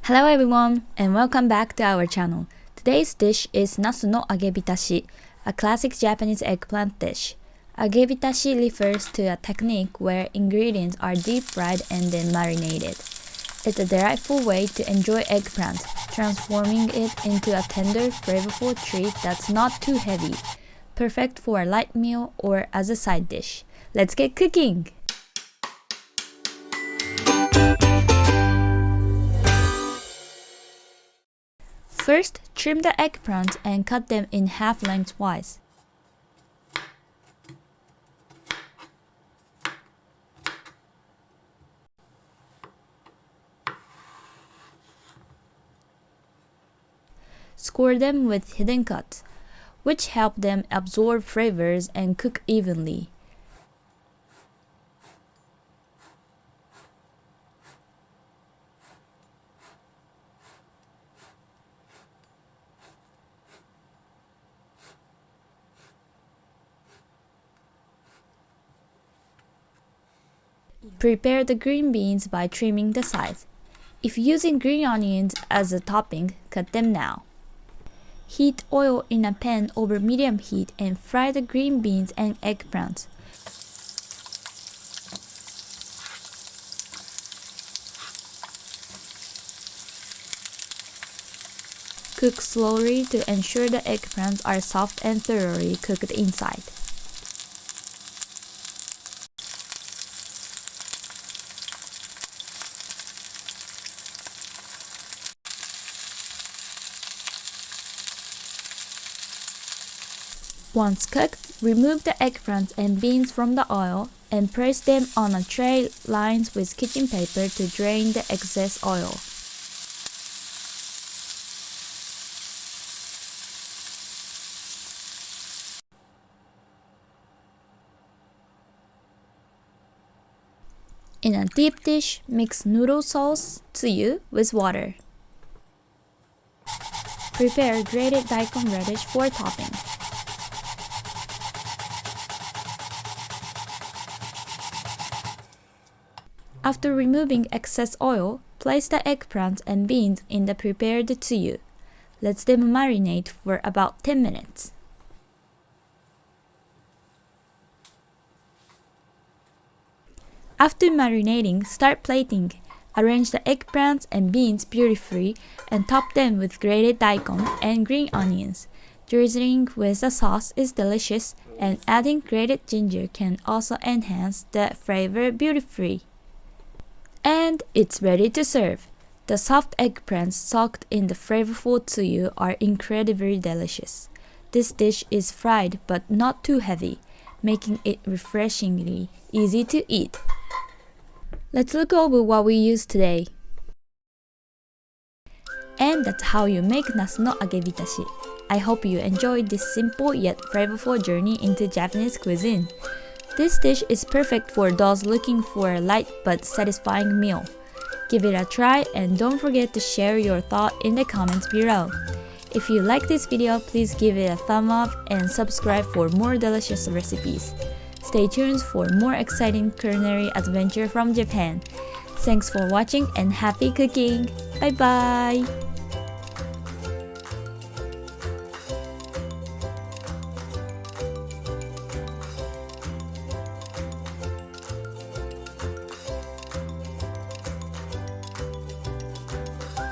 Hello everyone, and welcome back to our channel. Today's dish is nasu no agebitashi, a classic Japanese eggplant dish. Agebitashi refers to a technique where ingredients are deep fried and then marinated. It's a delightful way to enjoy eggplant, transforming it into a tender, flavorful treat that's not too heavy. Perfect for a light meal or as a side dish. Let's get cooking! First, trim the eggplants and cut them in half lengthwise. Score them with hidden cuts, which help them absorb flavors and cook evenly. Prepare the green beans by trimming the sides. If using green onions as a topping, cut them now. Heat oil in a pan over medium heat and fry the green beans and eggplants. Cook slowly to ensure the eggplants are soft and thoroughly cooked inside. Once cooked, remove the eggplants and beans from the oil and place them on a tray lined with kitchen paper to drain the excess oil. In a deep dish, mix noodle sauce, tsuyu, with water. Prepare grated Daikon radish for topping. After removing excess oil, place the eggplants and beans in the prepared tsuyu. Let them marinate for about 10 minutes. After marinating, start plating. Arrange the eggplants and beans beautifully and top them with grated daikon and green onions. Drizzling with the sauce is delicious, and adding grated ginger can also enhance the flavor beautifully. And it's ready to serve. The soft eggplants soaked in the flavorful tsuyu are incredibly delicious. This dish is fried but not too heavy, making it refreshingly easy to eat. Let's look over what we used today. And that's how you make nasu no agebitashi. I hope you enjoyed this simple yet flavorful journey into Japanese cuisine. This dish is perfect for those looking for a light but satisfying meal. Give it a try and don't forget to share your thought in the comments below. If you like this video, please give it a thumb up and subscribe for more delicious recipes. Stay tuned for more exciting culinary adventure from Japan. Thanks for watching and happy cooking! Bye bye!